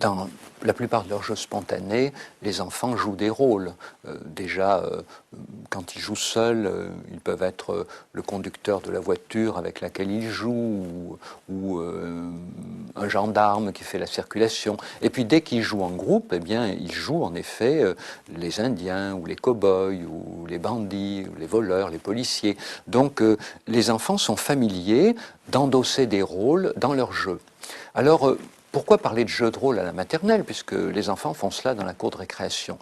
Dans la plupart de leurs jeux spontanés, les enfants jouent des rôles. Quand ils jouent seuls, ils peuvent être le conducteur de la voiture avec laquelle ils jouent, ou un gendarme qui fait la circulation. Et puis dès qu'ils jouent en groupe, eh bien, ils jouent en effet les Indiens, ou les cow-boys, ou les bandits, ou les voleurs, les policiers. Donc les enfants sont familiers d'endosser des rôles dans leur jeu. Alors, pourquoi parler de jeu de rôle à la maternelle, puisque les enfants font cela dans la cour de récréation?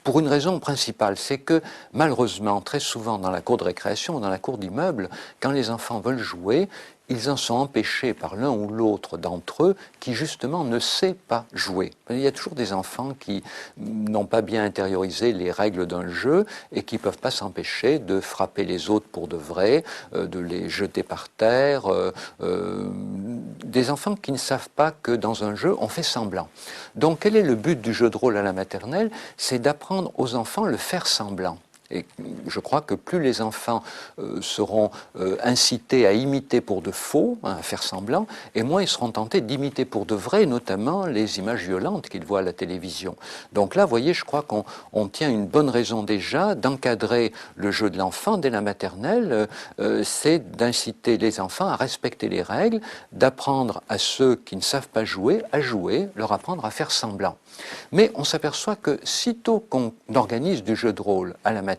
Pour une raison principale, c'est que malheureusement, très souvent dans la cour de récréation, dans la cour d'immeuble, quand les enfants veulent jouer, ils en sont empêchés par l'un ou l'autre d'entre eux qui justement ne sait pas jouer. Il y a toujours des enfants qui n'ont pas bien intériorisé les règles d'un jeu et qui ne peuvent pas s'empêcher de frapper les autres pour de vrai, de les jeter par terre. Des enfants qui ne savent pas que dans un jeu, on fait semblant. Donc quel est le but du jeu de rôle à la maternelle? C'est d'apprendre aux enfants le faire semblant. Et je crois que plus les enfants seront incités à imiter pour de faux, à faire semblant, et moins ils seront tentés d'imiter pour de vrai, notamment les images violentes qu'ils voient à la télévision. Donc là, vous voyez, je crois qu'on tient une bonne raison déjà d'encadrer le jeu de l'enfant dès la maternelle, c'est d'inciter les enfants à respecter les règles, d'apprendre à ceux qui ne savent pas jouer, à jouer, leur apprendre à faire semblant. Mais on s'aperçoit que sitôt qu'on organise du jeu de rôle à la maternelle,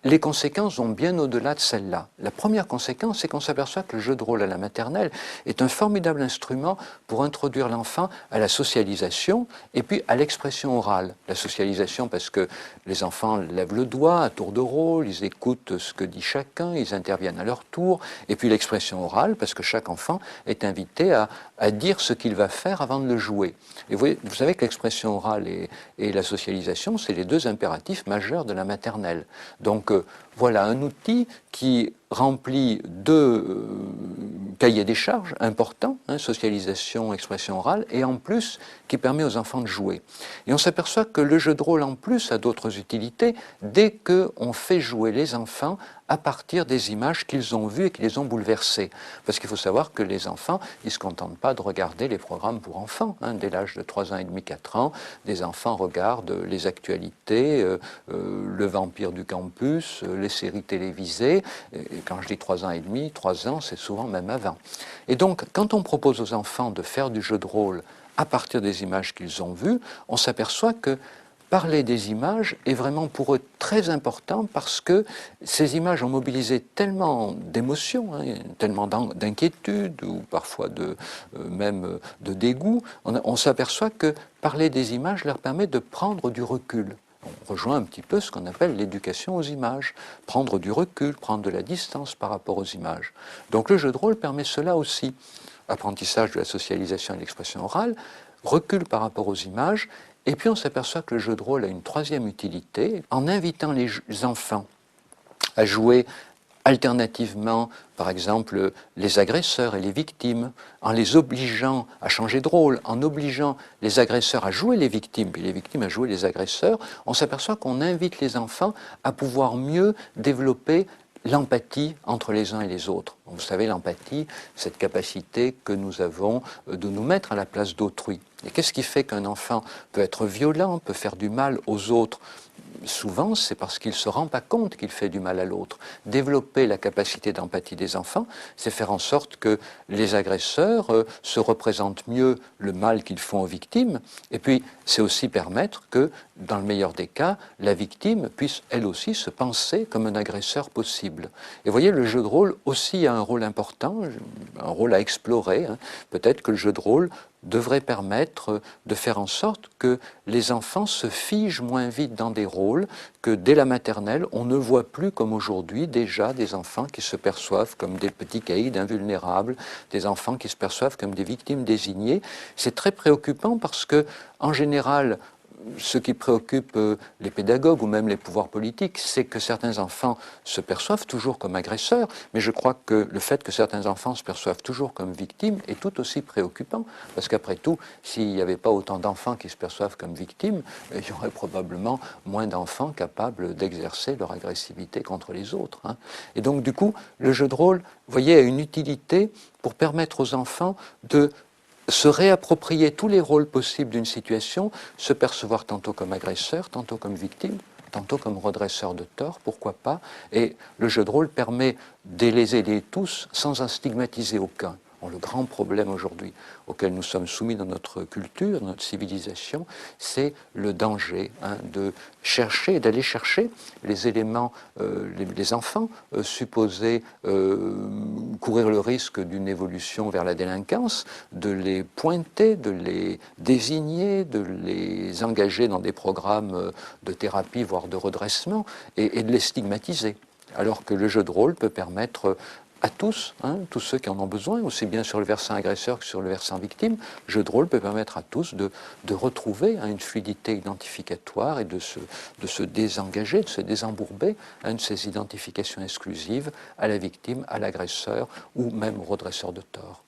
les conséquences vont bien au-delà de celles-là. La première conséquence, c'est qu'on s'aperçoit que le jeu de rôle à la maternelle est un formidable instrument pour introduire l'enfant à la socialisation et puis à l'expression orale. La socialisation parce que les enfants lèvent le doigt à tour de rôle, ils écoutent ce que dit chacun, ils interviennent à leur tour, et puis l'expression orale parce que chaque enfant est invité à dire ce qu'il va faire avant de le jouer. Et vous savez que l'expression orale et la socialisation, c'est les deux impératifs majeurs de la maternelle. Donc voilà un outil qui remplit deux cahiers des charges importants, socialisation, expression orale, et en plus qui permet aux enfants de jouer. Et on s'aperçoit que le jeu de rôle en plus a d'autres utilités dès qu'on fait jouer les enfants à partir des images qu'ils ont vues et qui les ont bouleversées. Parce qu'il faut savoir que les enfants, ils ne se contentent pas de regarder les programmes pour enfants. Dès l'âge de 3 ans et demi, 4 ans, des enfants regardent les actualités, le vampire du campus, les séries télévisées. Et quand je dis 3 ans et demi, 3 ans, c'est souvent même avant. Et donc, quand on propose aux enfants de faire du jeu de rôle à partir des images qu'ils ont vues, on s'aperçoit que parler des images est vraiment pour eux très important parce que ces images ont mobilisé tellement d'émotions, tellement d'inquiétude ou parfois même de dégoût. On s'aperçoit que parler des images leur permet de prendre du recul. On rejoint un petit peu ce qu'on appelle l'éducation aux images, prendre du recul, prendre de la distance par rapport aux images. Donc le jeu de rôle permet cela aussi. Apprentissage de la socialisation et de l'expression orale, recul par rapport aux images. Et puis on s'aperçoit que le jeu de rôle a une troisième utilité. En invitant les enfants à jouer alternativement, par exemple, les agresseurs et les victimes, en les obligeant à changer de rôle, en obligeant les agresseurs à jouer les victimes, puis les victimes à jouer les agresseurs, on s'aperçoit qu'on invite les enfants à pouvoir mieux développer l'empathie entre les uns et les autres. Vous savez, l'empathie, cette capacité que nous avons de nous mettre à la place d'autrui. Et qu'est-ce qui fait qu'un enfant peut être violent, peut faire du mal aux autres? Souvent, c'est parce qu'il ne se rend pas compte qu'il fait du mal à l'autre. Développer la capacité d'empathie des enfants, c'est faire en sorte que les agresseurs se représentent mieux le mal qu'ils font aux victimes, et puis c'est aussi permettre que, dans le meilleur des cas, la victime puisse elle aussi se penser comme un agresseur possible. Et vous voyez, le jeu de rôle aussi a un rôle important, un rôle à explorer. Peut-être que le jeu de rôle devrait permettre de faire en sorte que les enfants se figent moins vite dans des rôles, que dès la maternelle, on ne voit plus comme aujourd'hui déjà des enfants qui se perçoivent comme des petits caïds invulnérables, des enfants qui se perçoivent comme des victimes désignées. C'est très préoccupant parce que, en général, ce qui préoccupe les pédagogues ou même les pouvoirs politiques, c'est que certains enfants se perçoivent toujours comme agresseurs, mais je crois que le fait que certains enfants se perçoivent toujours comme victimes est tout aussi préoccupant, parce qu'après tout, s'il n'y avait pas autant d'enfants qui se perçoivent comme victimes, il y aurait probablement moins d'enfants capables d'exercer leur agressivité contre les autres. Et donc du coup, le jeu de rôle, vous voyez, a une utilité pour permettre aux enfants de se réapproprier tous les rôles possibles d'une situation, se percevoir tantôt comme agresseur, tantôt comme victime, tantôt comme redresseur de tort, pourquoi pas. Et le jeu de rôle permet de les aider tous sans en stigmatiser aucun. Le grand problème aujourd'hui auquel nous sommes soumis dans notre culture, dans notre civilisation, c'est le danger de chercher, d'aller chercher les éléments, les enfants supposés courir le risque d'une évolution vers la délinquance, de les pointer, de les désigner, de les engager dans des programmes de thérapie, voire de redressement, et de les stigmatiser. Alors que le jeu de rôle peut permettre à tous, tous ceux qui en ont besoin, aussi bien sur le versant agresseur que sur le versant victime, le jeu de rôle peut permettre à tous de retrouver une fluidité identificatoire et de se désengager, de se désembourber de ces identifications exclusives à la victime, à l'agresseur ou même au redresseur de tort.